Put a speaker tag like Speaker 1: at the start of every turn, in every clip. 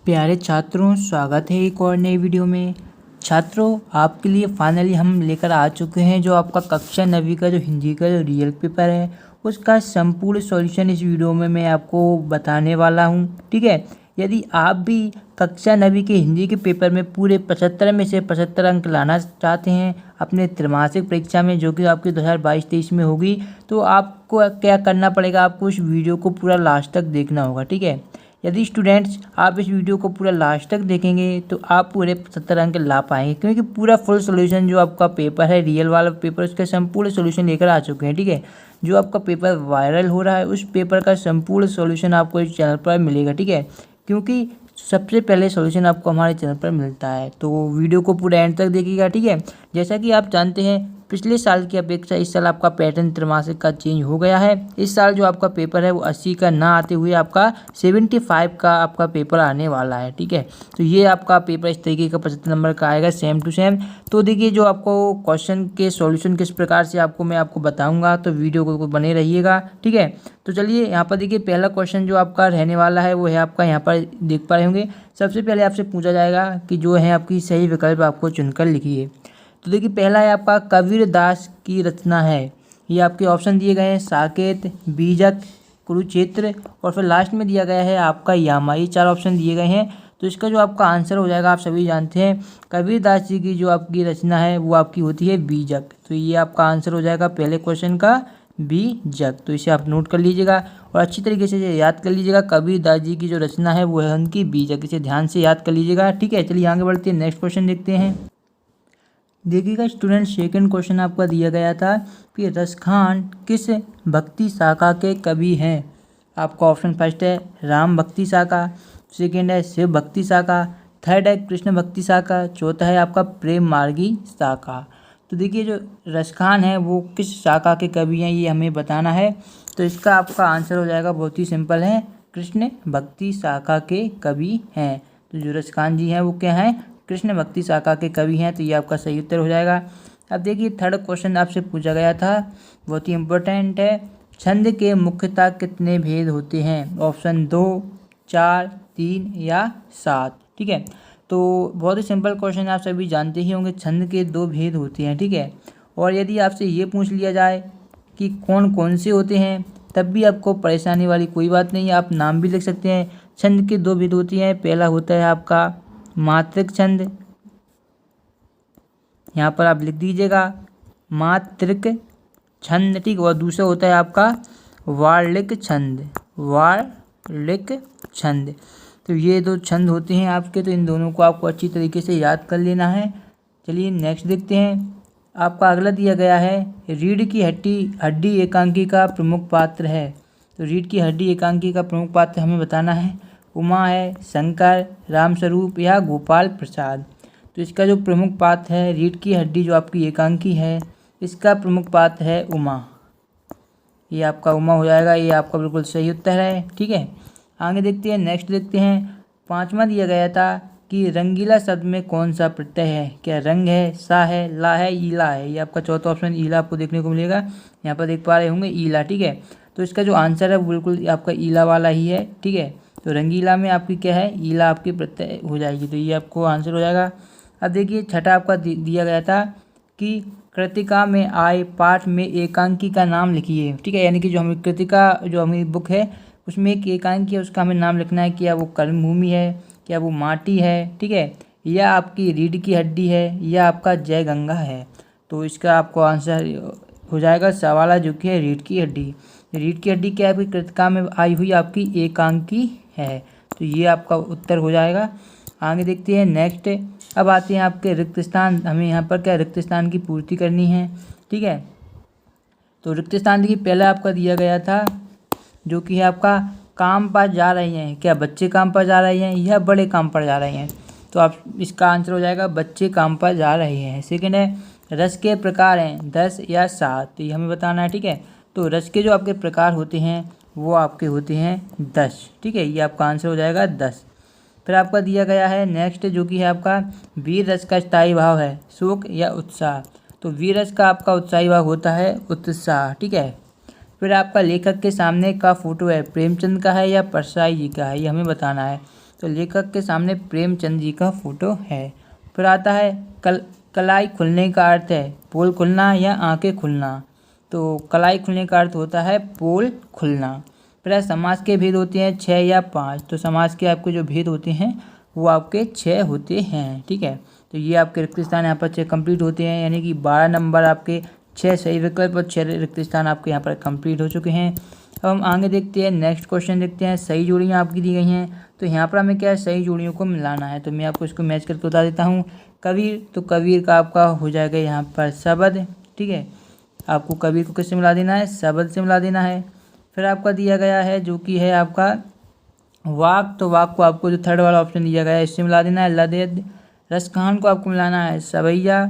Speaker 1: प्यारे छात्रों, स्वागत है एक और नई वीडियो में। छात्रों, आपके लिए फाइनली हम लेकर आ चुके हैं जो आपका कक्षा 9वीं का जो हिंदी का जो रियल पेपर है उसका संपूर्ण सॉल्यूशन इस वीडियो में मैं आपको बताने वाला हूं। ठीक है, यदि आप भी कक्षा 9वीं के हिंदी के पेपर में पूरे 75 में से 75 अंक लाना चाहते हैं अपने त्रैमासिक परीक्षा में, जो कि आपकी 2022-23 में होगी, तो आपको क्या करना पड़ेगा, आपको इस वीडियो को पूरा लास्ट तक देखना होगा। ठीक है, यदि स्टूडेंट्स आप इस वीडियो को पूरा लास्ट तक देखेंगे तो आप पूरे 75 अंक ला पाएंगे, क्योंकि पूरा फुल सॉल्यूशन जो आपका पेपर है रियल वाला पेपर उसका संपूर्ण सॉल्यूशन लेकर आ चुके हैं। ठीक है, जो आपका पेपर वायरल हो रहा है उस पेपर का संपूर्ण सॉल्यूशन आपको इस चैनल पर मिलेगा। ठीक है, क्योंकि सबसे पहले सॉल्यूशन आपको हमारे चैनल पर मिलता है, तो वीडियो को पूरा एंड तक देखिएगा। ठीक है, जैसा कि आप जानते हैं पिछले साल की अपेक्षा इस साल आपका पैटर्न त्रैमासिक का चेंज हो गया है। इस साल जो आपका पेपर है वो 80 का ना आते हुए आपका 75 का आपका पेपर आने वाला है। ठीक है, तो ये आपका पेपर इस तरीके का 75 नंबर का आएगा, सेम टू सेम। तो देखिए, जो आपको क्वेश्चन के सॉल्यूशन किस प्रकार से मैं आपको बताऊंगा, तो वीडियो को बने रहिएगा। ठीक है, तो चलिए यहाँ पर देखिए, पहला क्वेश्चन जो आपका रहने वाला है वो है आपका, यहाँ पर देख पा रहे होंगे, सबसे पहले आपसे पूछा जाएगा कि जो है आपकी सही विकल्प आपको चुनकर लिखिए। तो देखिए, पहला है आपका कबीर दास की रचना है। ये आपके ऑप्शन दिए गए हैं साकेत, बीजक, कुरुक्षेत्र और फिर लास्ट में दिया गया है आपका यामा। ये 4 ऑप्शन दिए गए हैं। तो इसका जो आपका आंसर हो जाएगा, आप सभी जानते हैं कबीर दास जी की जो आपकी रचना है वो आपकी होती है बीजक। तो ये आपका आंसर हो जाएगा पहले क्वेश्चन का बीजक। तो इसे आप नोट कर लीजिएगा और अच्छी तरीके से याद कर लीजिएगा। कबीर दास जी की जो रचना है वो है उनकी बीजक, इसे ध्यान से याद कर लीजिएगा। ठीक है, चलिए आगे बढ़ते हैं, नेक्स्ट क्वेश्चन देखते हैं। देखिएगा स्टूडेंट, सेकंड क्वेश्चन आपका दिया गया था कि रसखान किस भक्ति शाखा के कवि हैं। आपका ऑप्शन फर्स्ट है राम भक्ति शाखा, सेकंड है शिव भक्ति शाखा, थर्ड है कृष्ण भक्ति शाखा, चौथा है आपका प्रेम मार्गी शाखा। तो देखिए, जो रसखान है वो किस शाखा के कवि हैं ये हमें बताना है। तो इसका आपका आंसर हो जाएगा, बहुत ही सिंपल है, कृष्ण भक्ति शाखा के कवि हैं। तो जो रसखान जी हैं वो क्या हैं, कृष्ण भक्ति शाखा के कवि हैं। तो ये आपका सही उत्तर हो जाएगा। अब देखिए, थर्ड क्वेश्चन आपसे पूछा गया था, बहुत ही इंपॉर्टेंट है, छंद के मुख्यतः कितने भेद होते हैं। ऑप्शन 2, 4, 3 या 7। ठीक है, तो बहुत ही सिंपल क्वेश्चन, आप सभी जानते ही होंगे, छंद के 2 भेद होते हैं। ठीक है, और यदि आपसे ये पूछ लिया जाए कि कौन कौन से होते हैं, तब भी आपको परेशानी वाली कोई बात नहीं है, आप नाम भी लिख सकते हैं। छंद के 2 भेद होती हैं, पहला होता है आपका मात्रिक छंद, यहाँ पर आप लिख दीजिएगा मात्रिक छंद। ठीक, और दूसरा होता है आपका वार्लिक छंद, वार्लिक छंद। तो ये 2 छंद होते हैं आपके, तो इन दोनों को आपको अच्छी तरीके से याद कर लेना है। चलिए नेक्स्ट देखते हैं। आपका अगला दिया गया है, रीढ़ की हड्डी एकांकी का प्रमुख पात्र है। तो रीढ़ की हड्डी एकांकी का प्रमुख पात्र हमें बताना है, उमा है, शंकर, रामस्वरूप या गोपाल प्रसाद। तो इसका जो प्रमुख पात्र है, रीढ़ की हड्डी जो आपकी एकांकी है, इसका प्रमुख पात्र है उमा। ये आपका उमा हो जाएगा, ये आपका बिल्कुल सही उत्तर है। ठीक है, आगे देखते हैं, नेक्स्ट देखते हैं। 5वां दिया गया था कि रंगीला शब्द में कौन सा प्रत्यय है। क्या रंग है, सा है, ला है, ईला है। ये आपका चौथा ऑप्शन ईला आपको देखने को मिलेगा, यहाँ पर देख पा रहे होंगे ईला। ठीक है, तो इसका जो आंसर है वो बिल्कुल आपका ईला वाला ही है। ठीक है, तो रंगीला में आपकी क्या है, ईला आपकी प्रत्यय हो जाएगी, तो ये आपको आंसर हो जाएगा। अब देखिए, छठा आपका दिया गया था कि कृतिका में आए पाठ में एकांकी का नाम लिखिए। ठीक है, यानी कि जो हमें कृतिका जो हमारी बुक है उसमें एक एकांकी है, उसका हमें नाम लिखना है। क्या वो कर्मभूमि है, क्या वो माटी है, ठीक है, या आपकी रीढ़ की हड्डी है, या आपका जय गंगा है। तो इसका आपको आंसर हो जाएगा सवाल, जो कि है रीढ़ की हड्डी। रीढ़ की हड्डी क्या आपकी कृतिका में आई हुई आपकी एकांकी है, तो ये आपका उत्तर हो जाएगा। आगे देखते हैं नेक्स्ट। अब आते हैं आपके रिक्त स्थान, हमें यहाँ पर क्या रिक्त स्थान की पूर्ति करनी है। ठीक है, तो रिक्त स्थान देखिए, पहला आपका दिया गया था जो कि है आपका काम पर जा रही हैं। क्या बच्चे काम पर जा रहे हैं या बड़े काम पर जा रहे हैं। तो आप इसका आंसर हो जाएगा बच्चे काम पर जा रहे हैं। सेकंड है रस के प्रकार हैं 10 या 7, तो ये हमें बताना है। ठीक है, तो रस के जो आपके प्रकार होते हैं वो आपके होते हैं 10। ठीक है, ये आपका आंसर हो जाएगा 10। फिर आपका दिया गया है नेक्स्ट, जो कि है आपका वीर रस का स्थायी भाव है शोक या उत्साह। तो वीर रस का आपका उत्साही भाव होता है उत्साह। ठीक है, फिर आपका लेखक के सामने का फोटो है प्रेमचंद का है या परसाई जी का है, ये हमें बताना है। तो लेखक के सामने प्रेमचंद जी का फोटो है। फिर आता है कलाई खुलने का अर्थ है पोल खुलना या आंखें खुलना। तो कलाई खुलने का अर्थ होता है पोल खुलना। फिर समाज के भेद होते हैं 6 या 5। तो समाज के आपके जो भेद होते हैं वो आपके 6 होते हैं। ठीक है, तो ये आपके रिक्त स्थान यहाँ पर 6 कंप्लीट होते हैं, यानी कि 12 नंबर आपके 6 सही विकल्प और 6 रिक्त स्थान आपके यहाँ पर कंप्लीट हो चुके हैं। अब हम आगे देखते हैं, नेक्स्ट क्वेश्चन देखते हैं। सही जोड़ियाँ आपकी दी गई हैं, तो यहाँ पर हमें क्या है सही जोड़ियों को मिलाना है। तो मैं आपको इसको मैच करके बता देता हूँ। कबीर, तो कबीर का आपका हो जाएगा यहाँ पर शब्द। ठीक है, आपको कबीर को किससे मिला देना है, शब्द से मिला देना है। फिर आपका दिया गया है जो कि है आपका वाक, तो वाक को आपको जो थर्ड वाला ऑप्शन दिया गया है इससे मिला देना है। लदेद, रसखान को आपको मिलाना है सवैया।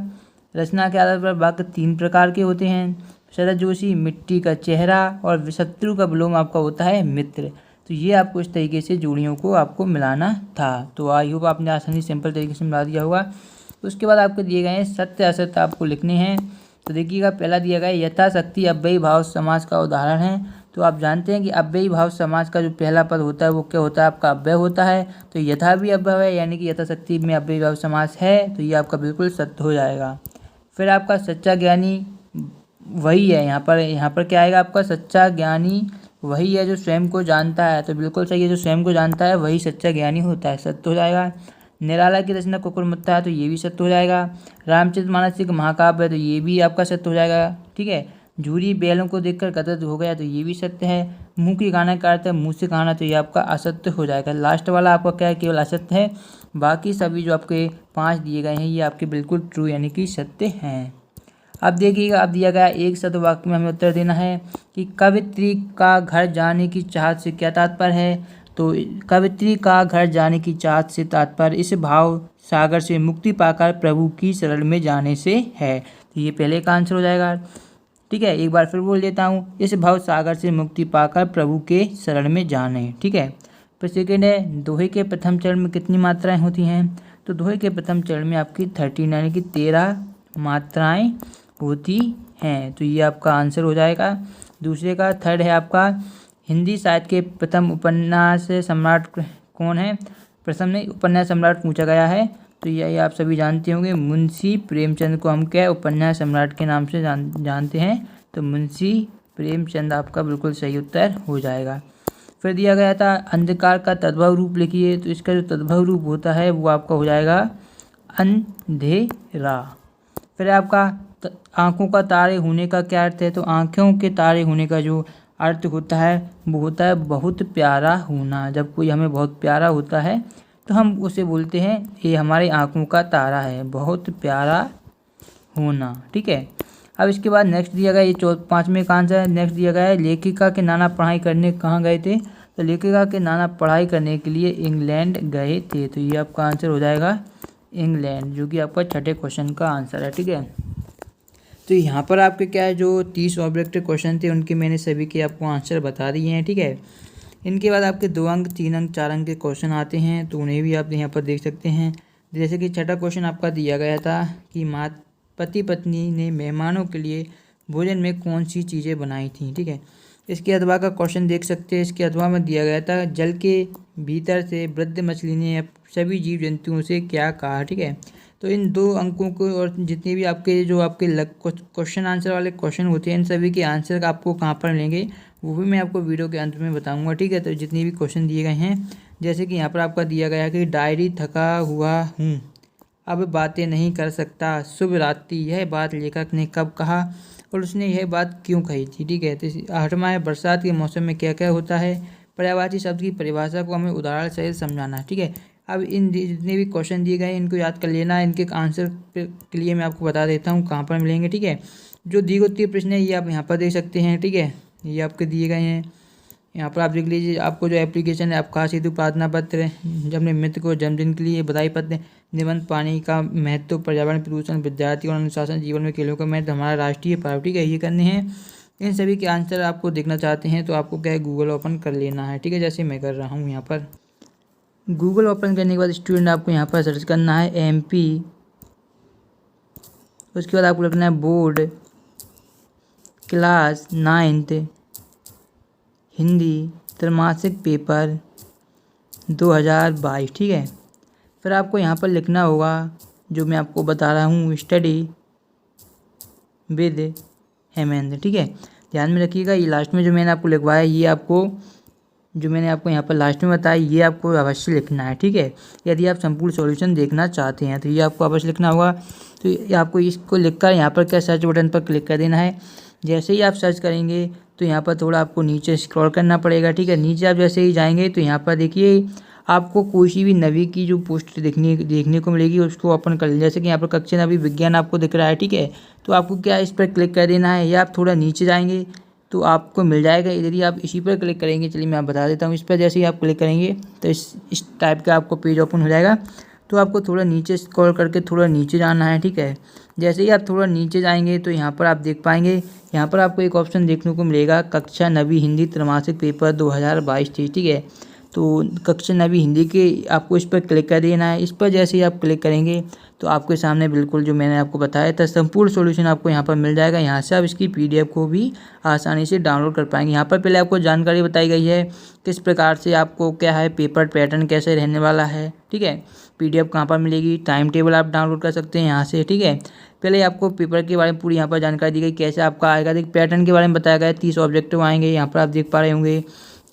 Speaker 1: रचना के आधार पर वाक्य 3 प्रकार के होते हैं। शरद जोशी, मिट्टी का चेहरा, और शत्रु का विलोम आपका होता है मित्र। तो ये आपको इस तरीके से जोड़ियों को आपको मिलाना था। तो आई होप आपने आसानी सिंपल तरीके से मिला दिया होगा। उसके बाद आपको दिए गए हैं सत्य असत्य आपको लिखने हैं। तो देखिएगा, पहला दिया गया है यथाशक्ति अव्ययी भाव समास का उदाहरण है। तो आप जानते हैं कि अव्ययी भाव समास का जो पहला पद होता है वो क्या होता है, आपका अव्यय होता है। तो यथा भी अव्यय है, यानी कि यथाशक्ति में अव्ययी भाव समास है, तो ये आपका बिल्कुल सत्य हो जाएगा। फिर आपका सच्चा ज्ञानी वही है, यहाँ पर क्या आएगा आपका, सच्चा ज्ञानी वही है जो स्वयं को जानता है। तो बिल्कुल सही है, जो स्वयं को जानता है वही सच्चा ज्ञानी होता है, सत्य हो जाएगा। निराला की रचना कुकुरमुत्ता है, तो ये भी सत्य हो जाएगा। रामचरितमानस एक महाकाव्य है, तो ये भी आपका सत्य हो जाएगा। ठीक है, झूरी बैलों को देखकर गदगद हो गया, तो ये भी सत्य है। मुंह की गाना का अर्थ है मुंह से खाना, तो ये आपका असत्य हो जाएगा। लास्ट वाला आपका क्या है, केवल असत्य है। बाकी सभी जो आपके 5 दिए गए हैं ये आपके बिल्कुल ट्रू यानी कि सत्य हैं। अब देखिएगा, अब दिया गया एक शब्द वाक्य में हमें उत्तर देना है कि कवित्री का घर जाने की चाहत से क्या तात्पर्य है। तो कवित्री का घर जाने की चाहत से तात्पर्य इस भाव सागर से मुक्ति पाकर प्रभु की शरण में जाने से है। तो ये पहले का आंसर हो जाएगा। ठीक है, एक बार फिर बोल देता हूँ, इस भाव सागर से मुक्ति पाकर प्रभु के शरण में जाने। ठीक है, फिर सेकेंड है दोहे के प्रथम चरण में कितनी मात्राएं होती हैं। तो दोहे के प्रथम चरण में आपकी 13 यानी कि 13 मात्राएं होती हैं। तो ये आपका आंसर हो जाएगा। दूसरे का थर्ड है आपका हिंदी साहित्य के प्रथम उपन्यास सम्राट कौन है। प्रथम ने उपन्यास सम्राट पूछा गया है, तो ये आप सभी जानते होंगे, मुंशी प्रेमचंद को हम क्या उपन्यास सम्राट के नाम से जानते हैं। तो मुंशी प्रेमचंद आपका बिल्कुल सही उत्तर हो जाएगा। फिर दिया गया था अंधकार का तद्भव रूप लिखिए। तो इसका जो तद्भव रूप होता है वो आपका हो जाएगा अंधेरा। फिर आपका आँखों का तारे होने का क्या अर्थ है। तो आँखों के तारे होने का जो अर्थ होता है वो होता है बहुत प्यारा होना। जब कोई हमें बहुत प्यारा होता है तो हम उसे बोलते हैं ये हमारी आँखों का तारा है, बहुत प्यारा होना। ठीक है, अब इसके बाद नेक्स्ट दिया गया ये 5वें का आंसर है। नेक्स्ट दिया गया है लेखिका के नाना पढ़ाई करने कहाँ गए थे। तो लेखिका के नाना पढ़ाई करने के लिए इंग्लैंड गए थे। तो ये आपका आंसर हो जाएगा इंग्लैंड, जो कि आपका 6ठे क्वेश्चन का आंसर है। ठीक है, तो यहाँ पर आपके क्या है जो 30 ऑब्जेक्टिव क्वेश्चन थे उनके मैंने सभी के आपको आंसर बता दिए हैं। ठीक है, इनके बाद आपके 2 अंक 3 अंक 4 अंक के क्वेश्चन आते हैं, तो उन्हें भी आप यहाँ पर देख सकते हैं। जैसे कि 6ठा क्वेश्चन आपका दिया गया था कि पति पत्नी ने मेहमानों के लिए भोजन में कौन सी चीज़ें बनाई थी। ठीक है, इसके अथवा का क्वेश्चन देख सकते हैं। इसके अथवा में दिया गया था जल के भीतर से वृद्ध मछली ने सभी जीव जंतुओं से क्या कहा। ठीक है, तो इन 2 अंकों को और जितने भी आपके जो आपके क्वेश्चन आंसर वाले क्वेश्चन होते हैं इन सभी के आंसर आपको कहाँ पर मिलेंगे वो भी मैं आपको वीडियो के अंत में बताऊंगा। ठीक है, तो जितने भी क्वेश्चन दिए गए हैं, जैसे कि यहाँ पर आपका दिया गया है कि डायरी थका हुआ हूँ, अब बातें नहीं कर सकता, शुभ रात्रि, यह बात लेखक ने कब कहा और उसने यह बात क्यों कही थी। ठीक है, तो 8वां है बरसात के मौसम में क्या क्या होता है। पर्यायवाची शब्द की परिभाषा को हमें उदाहरण सहित समझाना है। ठीक है, अब इन जितने भी क्वेश्चन दिए गए हैं इनको याद कर लेना है। इनके आंसर के लिए मैं आपको बता देता हूँ कहाँ पर मिलेंगे। ठीक है, जो द्विगोत्तीय प्रश्न है ये आप यहाँ पर देख सकते हैं। ठीक है, ये आपके दिए गए हैं, यहाँ पर आप देख लीजिए। आपको जो एप्लीकेशन है आपका हेतु प्रार्थना पत्र, अपने मित्र को जन्मदिन के लिए बधाई पत्र, निबंध, पानी का महत्व, पर्यावरण प्रदूषण, विद्यार्थी और अनुशासन, जीवन में खेलों का महत्व, हमारा राष्ट्रीय पर्व। ठीक है, ये करने हैं। इन सभी के आंसर आपको देखना चाहते हैं तो आपको क्या है गूगल ओपन कर लेना है। ठीक है, जैसे मैं कर रहा हूँ यहाँ पर गूगल ओपन करने के बाद स्टूडेंट आपको यहाँ पर सर्च करना है MP, उसके बाद आपको लिखना है बोर्ड क्लास 9th हिंदी त्रैमासिक पेपर 2022, ठीक है। फिर आपको यहाँ पर लिखना होगा जो मैं आपको बता रहा हूँ, स्टडी विद हेमेंद्र, ठीक है। ध्यान में रखिएगा, ये लास्ट में जो मैंने आपको लिखवाया, ये आपको जो मैंने आपको यहाँ पर लास्ट में बताया, ये आपको अवश्य लिखना है, ठीक है। यदि आप संपूर्ण सॉल्यूशन देखना चाहते हैं तो ये आपको अवश्य लिखना होगा। तो ये आपको इसको लिखकर यहाँ पर क्या सर्च बटन पर क्लिक कर देना है। जैसे ही आप सर्च करेंगे तो यहाँ पर थोड़ा आपको नीचे स्क्रॉल करना पड़ेगा, ठीक है। नीचे आप जैसे ही जाएंगे तो यहाँ पर देखिए आपको कोई सी भी नवी की जो पोस्ट देखने को मिलेगी, उसको ओपन कर लें। जैसे कि यहाँ पर कक्षा नवी विज्ञान आपको दिख रहा है, ठीक है। तो आपको क्या इस पर क्लिक कर देना है, या आप थोड़ा नीचे जाएंगे तो आपको मिल जाएगा। यदि आप इसी पर क्लिक करेंगे, चलिए मैं आप बता देता हूँ, इस पर जैसे ही आप क्लिक करेंगे तो इस टाइप का आपको पेज ओपन हो जाएगा। तो आपको थोड़ा नीचे स्क्रॉल करके थोड़ा नीचे जाना है, ठीक है। जैसे ही आप थोड़ा नीचे जाएंगे तो यहाँ पर आप देख पाएंगे, यहाँ पर आपको एक ऑप्शन देखने को मिलेगा, कक्षा नवी हिंदी त्रैमासिक पेपर 2022-23, ठीक है। तो कक्षा नवी हिंदी के आपको इस पर क्लिक कर देना है। इस पर जैसे ही आप क्लिक करेंगे तो आपके सामने बिल्कुल जो मैंने आपको बताया था संपूर्ण सॉल्यूशन आपको यहाँ पर मिल जाएगा। यहाँ से आप इसकी PDF को भी आसानी से डाउनलोड कर पाएंगे। यहाँ पर पहले आपको जानकारी बताई गई है किस प्रकार से आपको क्या है, पेपर पैटर्न कैसे रहने वाला है, ठीक है। PDF कहाँ पर मिलेगी, टाइम टेबल आप डाउनलोड कर सकते हैं यहाँ से, ठीक है। पहले आपको पेपर के बारे में पूरी यहाँ पर जानकारी दी गई, कैसे आपका आएगा। देखिए पैटर्न के बारे में बताया गया है, 30 ऑब्जेक्टिव आएंगे, यहाँ पर आप देख पा रहे होंगे।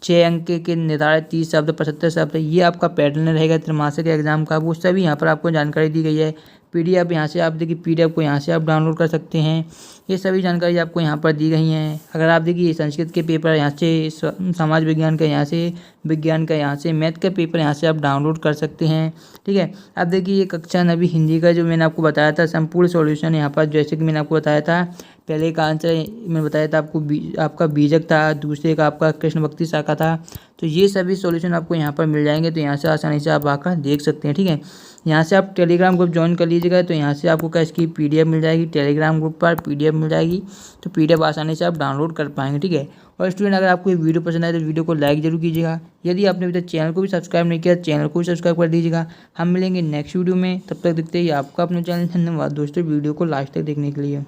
Speaker 1: 6 अंक के निर्धारित 30 शब्द 75 शब्द, ये आपका पैटर्न रहेगा त्रैमासिक एग्जाम का। वो सभी यहाँ पर आपको जानकारी दी गई है। PDF यहाँ से आप देखिए, PDF को यहाँ से आप डाउनलोड कर सकते हैं। ये सभी जानकारी आपको यहाँ पर दी गई हैं। अगर आप देखिए संस्कृत के पेपर यहाँ से, समाज विज्ञान का यहाँ से, विज्ञान का यहाँ से, मैथ का पेपर यहाँ से आप डाउनलोड कर सकते हैं, ठीक है। अब देखिए ये कक्षा नवी हिंदी का जो मैंने आपको बताया था संपूर्ण सॉल्यूशन, यहाँ पर जैसे कि मैंने आपको बताया था, पहले का आंसर मैंने बताया था आपको, आपका बीजक था, दूसरे का आपका कृष्ण भक्ति शाखा था। तो ये सभी सॉल्यूशन आपको यहाँ पर मिल जाएंगे। तो यहाँ से आसानी से आप आकर देख सकते हैं, ठीक है। यहाँ से आप टेलीग्राम ग्रुप ज्वाइन कर लीजिएगा, तो यहाँ से आपको क्या इसकी PDF मिल जाएगी, टेलीग्राम ग्रुप पर PDF मिल जाएगी। तो PDF आसानी से आप डाउनलोड कर पाएंगे, ठीक है। और स्टूडेंट अगर आपको ये वीडियो पसंद आए तो वीडियो को लाइक जरूर कीजिएगा। यदि आपने अभी तक चैनल को भी सब्सक्राइब नहीं किया, चैनल को भी सब्सक्राइब कर दीजिएगा। हम मिलेंगे नेक्स्ट वीडियो में, तब तक देखते ही आपका अपने चैनल। धन्यवाद दोस्तों वीडियो को लास्ट तक देखने के लिए।